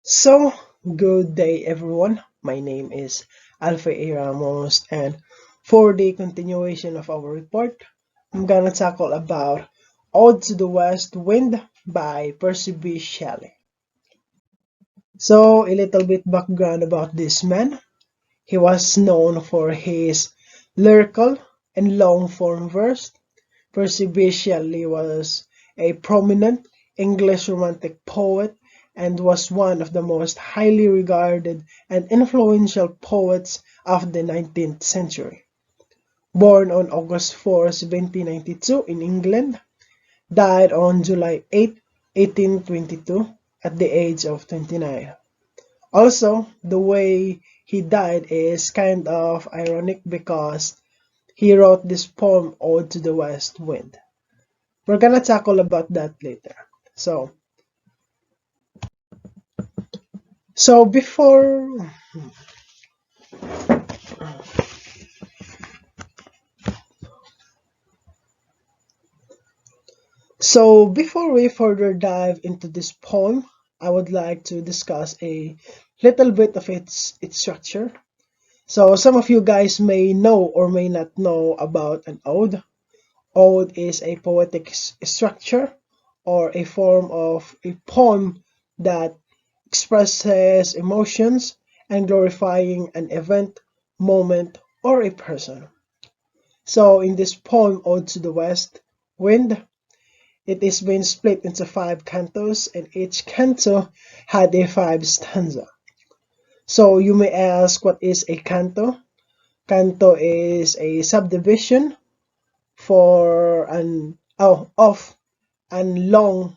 So, good day everyone. My name is Alpha A. Ramos, and for the continuation of our report, I'm gonna tackle about Ode to the West Wind by Percy B. Shelley. So, a little bit background about this man. He was known for his lyrical and long-form verse. Percy B. Shelley was a prominent English Romantic poet and was one of the most highly regarded and influential poets of the 19th century. Born on August 4, 1792 in England, died on July 8, 1822 at the age of 29. Also, the way he died is kind of ironic because he wrote this poem Ode to the West Wind. We're gonna tackle about that later. So, so before before we further dive into this poem, I would like to discuss a little bit of its structure. So some of you guys may know or may not know about an ode. Ode is a poetic structure or a form of a poem that expresses emotions and glorifying an event, moment, or a person. So in this poem, Ode to the West Wind, it is being split into 5 cantos, and each canto had a 5 stanza. So you may ask, what is a canto? Canto is a subdivision for of an long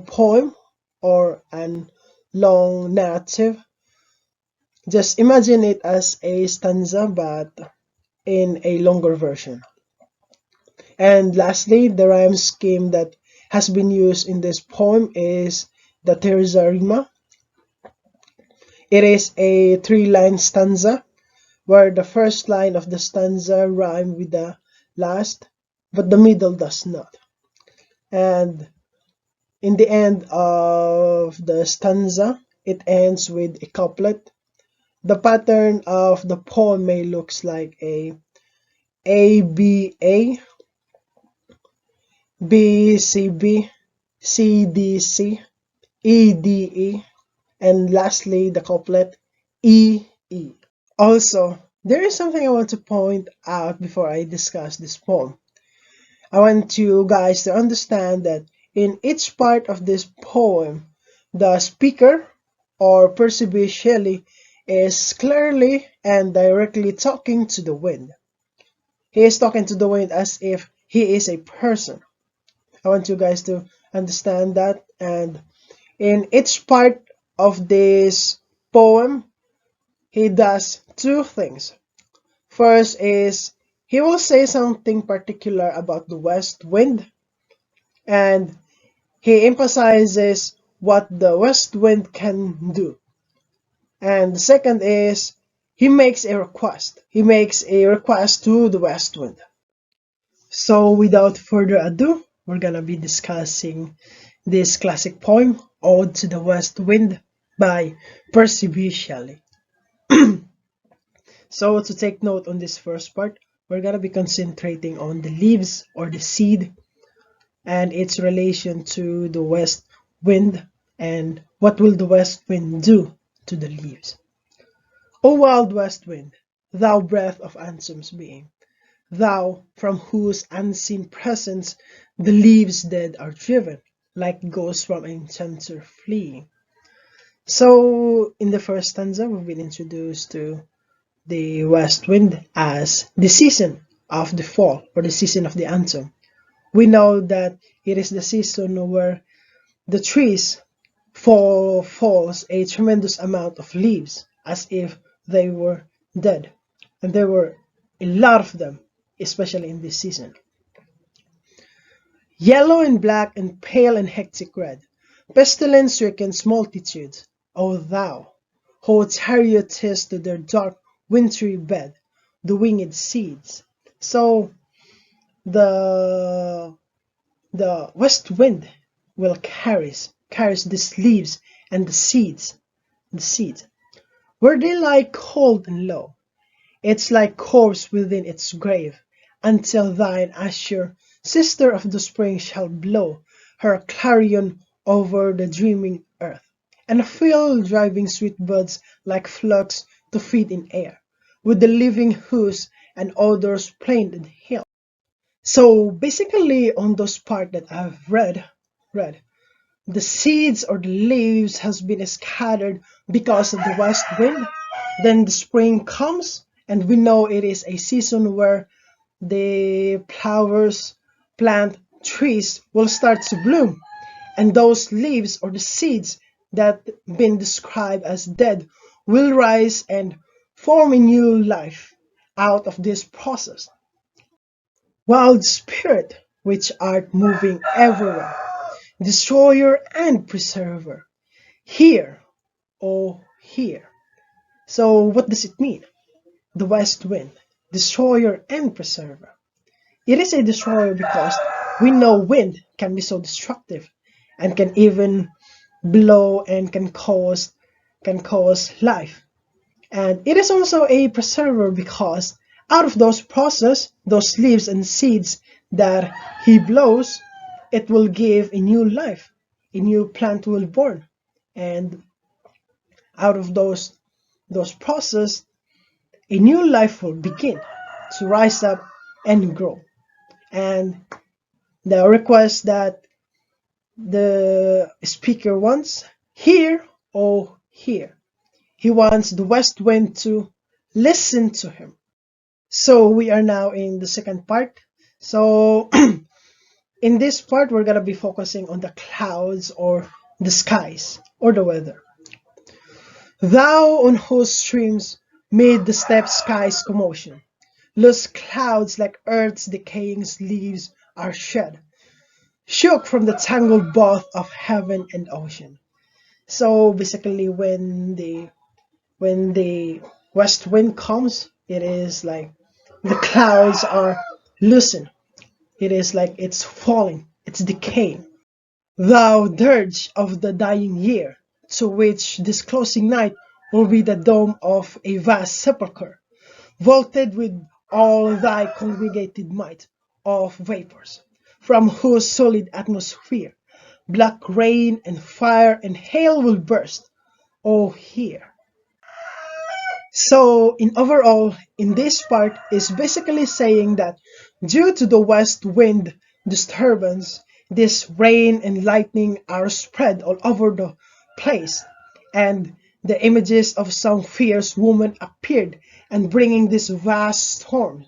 poem or an long narrative. Just imagine it as a stanza but in a longer version. And lastly, the rhyme scheme that has been used in this poem is the terza rima. It is a 3-line stanza where the first line of the stanza rhyme with the last, but the middle does not. And in the end of the stanza, it ends with a couplet. The pattern of the poem may looks like A B A, B C B, C D C, E D E, and lastly the couplet E E. Also, there is something I want to point out before I discuss this poem. I want you guys to understand that in each part of this poem, the speaker or Percy B. Shelley is clearly and directly talking to the wind. He is talking to the wind as if he is a person. I want you guys to understand that. And in each part of this poem, he does 2 things. First is he will say something particular about the west wind, and he emphasizes what the west wind can do. And the second is he makes a request. He makes a request to the west wind. So without further ado, we're gonna be discussing this classic poem, Ode to the West Wind by Percy B. Shelley. So to take note on this first part, we're gonna be concentrating on the leaves or the seed and its relation to the west wind and what will the west wind do to the leaves. O wild west wind, thou breath of Ansom's being, thou from whose unseen presence the leaves dead are driven, like ghosts from enchanter fleeing. So in the first stanza, we've been introduced to the west wind as the season of the fall or the season of the autumn. We know that it is the season where the trees falls a tremendous amount of leaves as if they were dead, and there were a lot of them, especially in this season. Yellow and black and pale and hectic red, pestilence strickens multitudes, O thou, who chariotest to their dark wintry bed the winged seeds. So the west wind will carries these leaves and the seeds the seeds. Where they lie cold and low, it's like corpse within its grave, until thine azure sister of the spring shall blow her clarion over the dreaming earth, and fill driving sweet buds like flocks to feed in air, with the living hues and odors plain and hill. So basically on those part that I've read, the seeds or the leaves has been scattered because of the west wind. Then the spring comes, and we know it is a season where the flowers, plant, trees will start to bloom, and those leaves or the seeds that been described as dead will rise and form a new life out of this process. Wild spirit, which art moving everywhere, destroyer and preserver, here, oh here. So what does it mean? The west wind, destroyer and preserver. It is a destroyer because we know wind can be so destructive and can even blow and can cause life. And it is also a preserver because out of those process, those leaves and seeds that he blows, it will give a new life. A new plant will born. And out of those process, a new life will begin to rise up and grow. And the request that the speaker wants, hear, oh hear. He wants the west wind to listen to him. So we are now in the second part. So in this part, we're going to be focusing on the clouds or the skies or the weather. Thou on whose streams made the steppe skies commotion, loose clouds like earth's decaying leaves are shed, shook from the tangled both of heaven and ocean. So basically when the west wind comes, it is like the clouds are loosened. It is like it's falling, it's decaying. Thou dirge of the dying year, to which this closing night will be the dome of a vast sepulchre, vaulted with all thy congregated might of vapors, from whose solid atmosphere black rain and fire and hail will burst. Oh, here. So, in overall, in this part is basically saying that due to the west wind disturbance, this rain and lightning are spread all over the place, and the images of some fierce woman appeared and bringing this vast storm.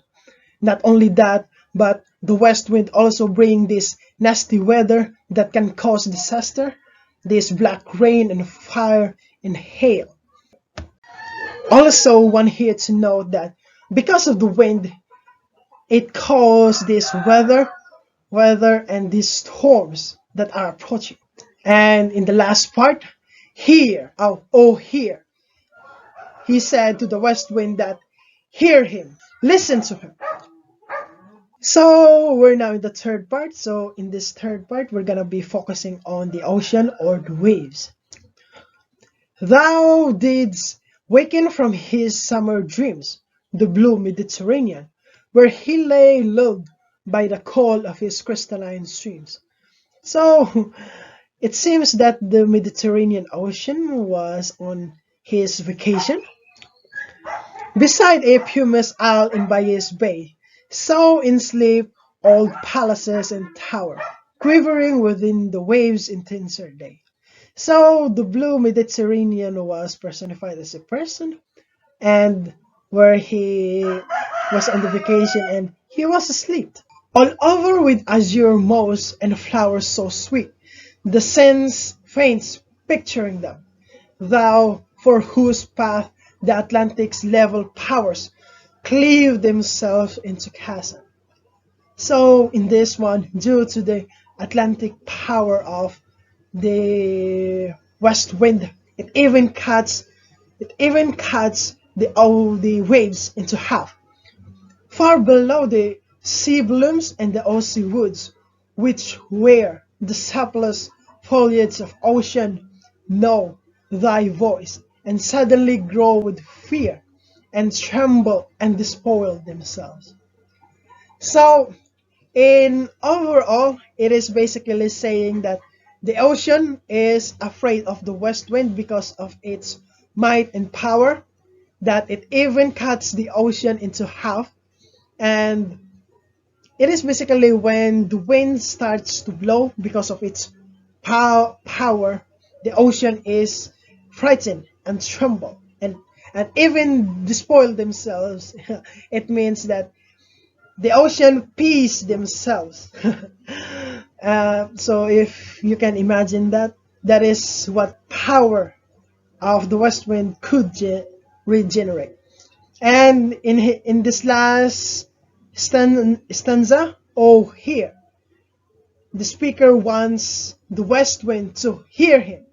Not only that, but the west wind also bring this nasty weather that can cause disaster, this black rain and fire and hail. Also, one here to note that because of the wind, it caused this weather and these storms that are approaching. And in the last part, here, oh here, he said to the west wind that hear him, listen to him. So we're now in the third part. So in this third part, we're gonna be focusing on the ocean or the waves. Thou didst waken from his summer dreams, the blue Mediterranean, where he lay lulled by the call of his crystalline streams. So it seems that the Mediterranean Ocean was on his vacation beside a pumice isle in Bayes Bay, so in sleep old palaces and tower, quivering within the waves' intenser day. So the blue Mediterranean was personified as a person, and where he was on the vacation and he was asleep. All over with azure moss and flowers so sweet, the sense faints picturing them. Thou for whose path the Atlantic's level powers cleave themselves into chasm. So in this one, due to the Atlantic power of the west wind, it even cuts all the waves into half. Far below the sea blooms and the Aussie woods, which wear the surplus foliage of ocean, know thy voice, and suddenly grow with fear and tremble and despoil themselves. So, in overall, it is basically saying that the ocean is afraid of the west wind because of its might and power, that it even cuts the ocean into half. And it is basically when the wind starts to blow because of its power, the ocean is frightened and tremble and even despoil themselves. It means that the ocean pees themselves. So if you can imagine that, that is what power of the west wind could regenerate. And in this last stanza, oh here, the speaker wants the west wind to hear him.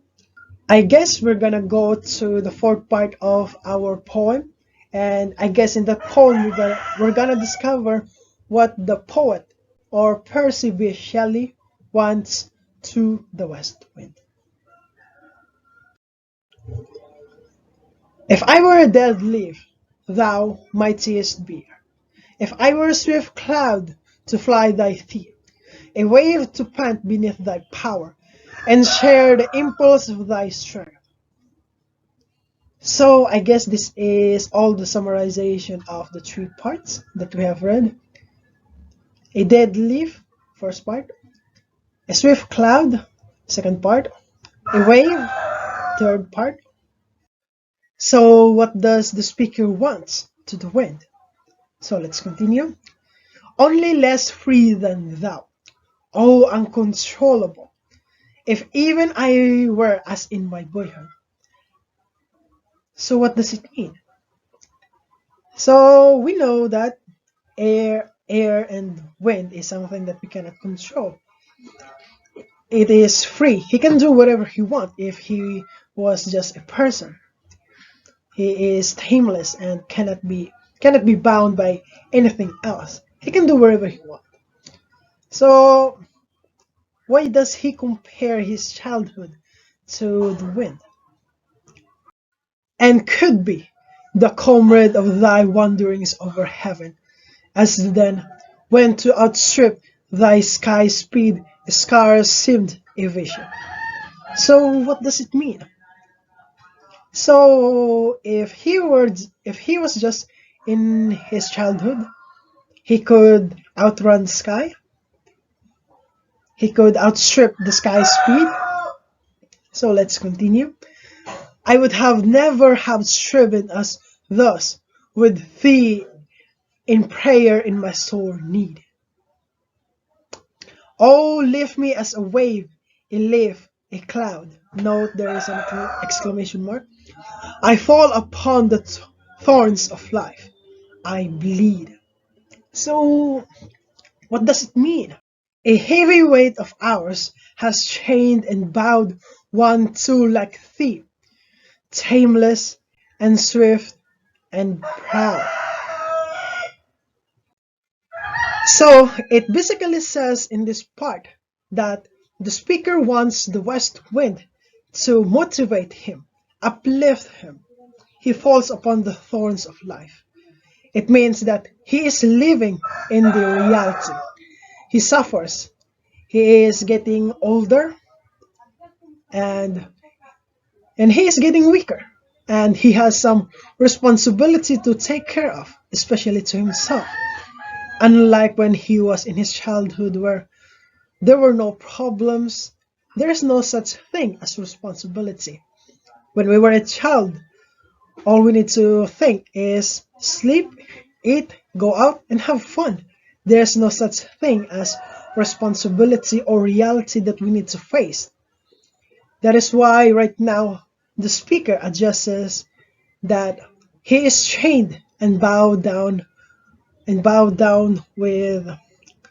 I guess we're gonna go to the fourth part of our poem, and I guess in that poem we're gonna discover what the poet or Percy B. Shelley wants to the west wind. If I were a dead leaf, thou mightiest bear. If I were a swift cloud to fly thy theme, a wave to pant beneath thy power, and share the impulse of thy strength. So I guess this is all the summarization of the three parts that we have read. A dead leaf, first part. A swift cloud, second part. A wave, third part. So what does the speaker want to the wind? So let's continue. Only less free than thou, O uncontrollable, if even I were as in my boyhood. So what does it mean? So we know that air and wind is something that we cannot control. It is free. He can do whatever he wants if he was just a person. He is tameless and cannot be bound by anything else. He can do whatever he wants. So why does he compare his childhood to the wind? And could be the comrade of thy wanderings over heaven, as then, when to outstrip thy sky speed scarce seemed a vision. So what does it mean? So if he was just in his childhood, he could outrun the sky, he could outstrip the sky speed. So let's continue. I would have never have striven as thus with thee in prayer in my sore need. Oh, lift me as a wave, a leaf, a cloud. Note there is an exclamation mark. I fall upon the thorns of life. I bleed. So, what does it mean? A heavy weight of ours has chained and bowed one too like thief, tameless and swift and proud. So it basically says in this part that the speaker wants the west wind to motivate him, uplift him. He falls upon the thorns of life. It means that he is living in the reality. He suffers. He is getting older and he is getting weaker. And he has some responsibility to take care of, especially to himself. Unlike when he was in his childhood where there were no problems, there is no such thing as responsibility. When we were a child, all we need to think is sleep, eat, go out, and have fun. There's no such thing as responsibility or reality that we need to face. That is why right now the speaker addresses that he is chained and bowed down with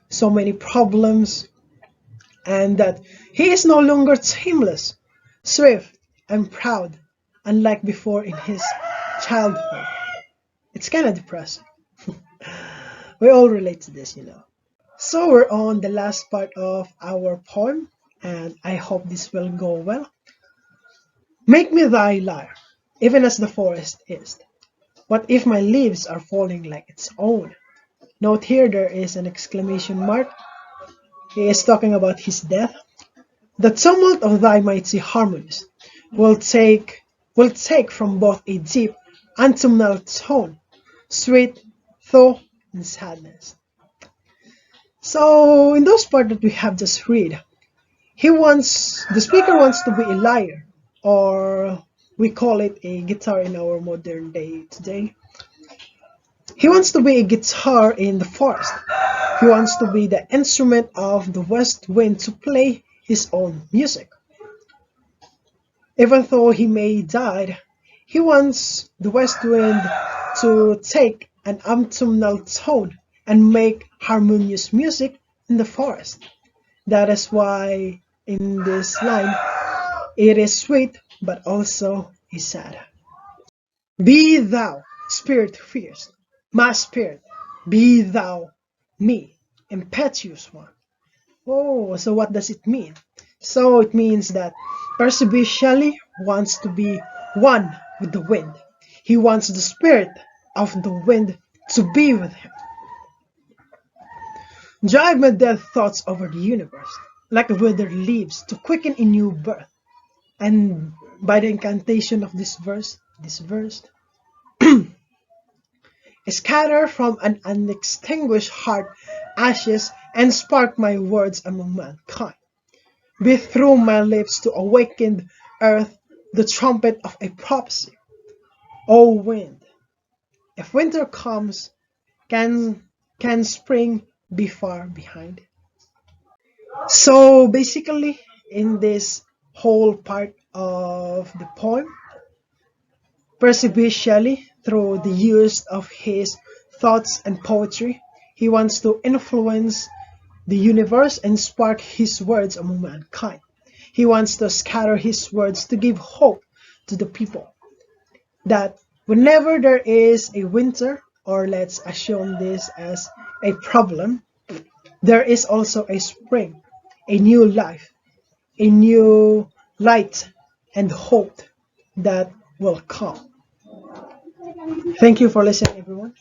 so many problems, and that he is no longer tameless, swift, and proud, unlike before in his childhood. It's kind of depressing. We all relate to this, you know. So we're on the last part of our poem, and I hope this will go well. Make me thy lyre, even as the forest is. What if my leaves are falling like its own? Note here there is an exclamation mark. He is talking about his death. The tumult of thy mighty harmonies will take from both a deep autumnal tone, sweet, thaw, and sadness. So in those parts that we have just read, the speaker wants to be a lyre, or we call it a guitar in our modern day today. He wants to be a guitar in the forest. He wants to be the instrument of the west wind to play his own music. Even though he may die, he wants the west wind to take an autumnal tone and make harmonious music in the forest. That is why in this line, it is sweet but also is sad. Be thou, spirit fierce, my spirit, be thou me, impetuous one. Oh, so what does it mean? So it means that Percy B. Shelley wants to be one with the wind. He wants the spirit of the wind to be with him. Drive my dead thoughts over the universe, like withered leaves, to quicken a new birth. And by the incantation of this verse, scatter from an unextinguished heart ashes and spark my words among mankind. Be through my lips to awakened earth the trumpet of a prophecy. O wind, if winter comes, can spring be far behind? So basically, in this whole part of the poem, Percy B. Shelley, through the use of his thoughts and poetry, he wants to influence the universe and spark his words among mankind. He wants to scatter his words to give hope to the people that whenever there is a winter, or let's assume this as a problem, there is also a spring, a new life, a new light and hope that will come. Thank you for listening, everyone.